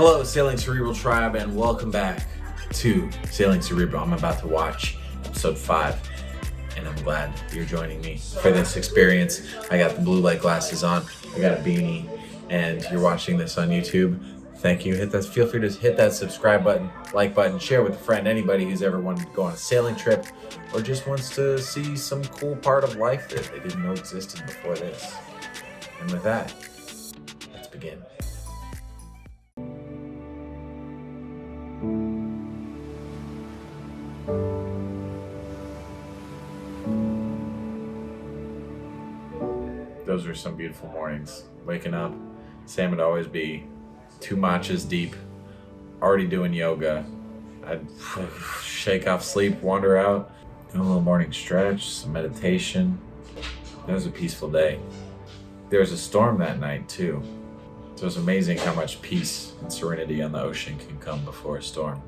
Hello, Sailing Cerebral Tribe, and welcome back to Sailing Cerebral. I'm about to watch Episode 5, and I'm glad you're joining me for this experience. I got the blue light glasses on, I got a beanie, and you're watching this on YouTube. Thank you. Feel free to hit that subscribe button, like button, share with a friend, anybody who's ever wanted to go on a sailing trip or just wants to see some cool part of life that they didn't know existed before this. And with that, let's begin. Those were some beautiful mornings. Waking up, Sam would always be 2 matchas deep, already doing yoga. I'd shake off sleep, wander out, do a little morning stretch, some meditation. It was a peaceful day. There was a storm that night too. So it's amazing how much peace and serenity on the ocean can come before a storm.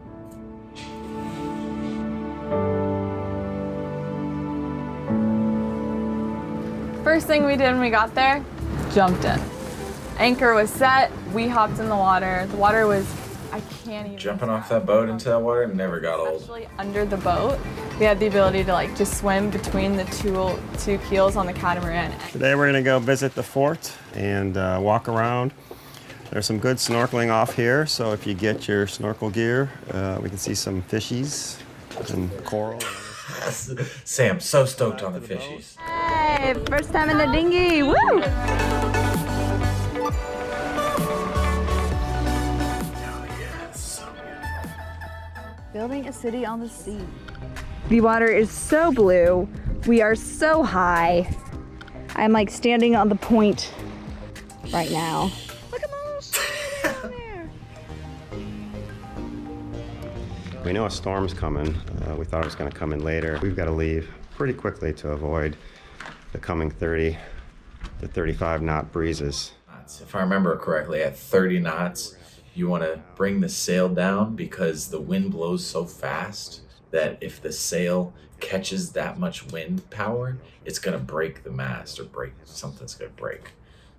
First thing we did when we got there, jumped in. Anchor was set, we hopped in the water. The water was, I can't even. Jumping off that boat into that water never got old. Actually, under the boat, we had the ability to just swim between the two keels on the catamaran. Today we're gonna go visit the fort and walk around. There's some good snorkeling off here, so if you get your snorkel gear, we can see some fishies and coral. Sam, so stoked on the fishies. Hey, first time in the dinghy, woo! Building a city on the sea. The water is so blue. We are so high. I'm standing on the point right now. Look at my little ship down there. We know a storm's coming. We thought it was gonna come in later. We've gotta leave pretty quickly to avoid the coming 30 to 35 knot breezes. If I remember correctly, at 30 knots, you want to bring the sail down because the wind blows so fast that if the sail catches that much wind power, it's going to break the mast or something's going to break.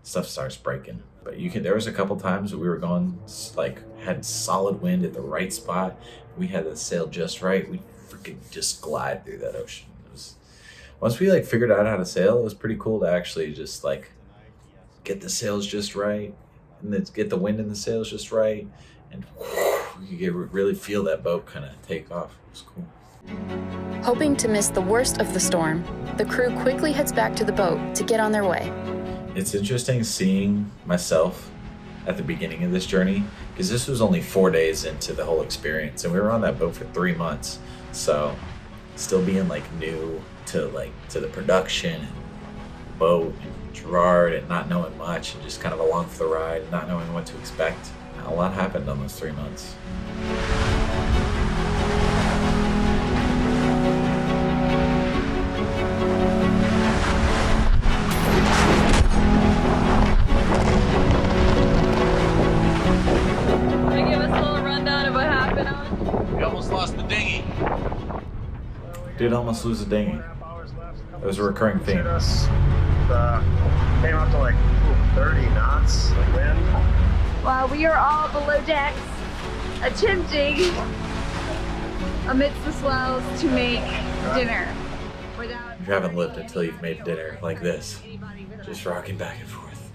Stuff starts breaking. But there was a couple times that we were going, had solid wind at the right spot. We had the sail just right. We freaking just glide through that ocean. Once we figured out how to sail, it was pretty cool to actually just get the sails just right. And then get the wind in the sails just right, and you could really feel that boat kind of take off. It was cool. Hoping to miss the worst of the storm, the crew quickly heads back to the boat to get on their way. It's interesting seeing myself at the beginning of this journey, because this was only 4 days into the whole experience, and we were on that boat for 3 months. So still being new to the production and boat and Gerard and not knowing much and just kind of along for the ride and not knowing what to expect. A lot happened on those 3 months. Can you give us a little rundown of what happened, Owen? We almost lost the dinghy. Did almost lose a dinghy. It was a recurring theme. Came up to 30 knots wind. While we are all below decks, attempting amidst the swells to make dinner. You haven't lived until you've made dinner like this, just rocking back and forth.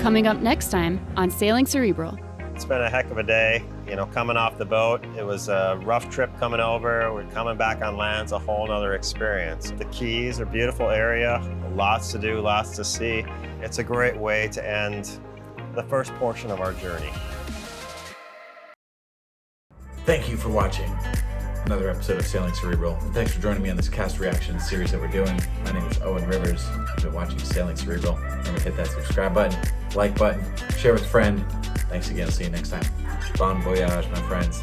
Coming up next time on Sailing Cerebral. It's been a heck of a day, coming off the boat. It was a rough trip coming over. We're coming back on land's a whole nother experience. The Keys are a beautiful area, lots to do, lots to see. It's a great way to end the first portion of our journey. Thank you for watching another episode of Sailing Cerebral, and thanks for joining me on this cast reaction series that we're doing. My name is Owen Rivers. You've been watching Sailing Cerebral. Remember to hit that subscribe button, like button, share with a friend. Thanks again. See you next time. Bon voyage, my friends.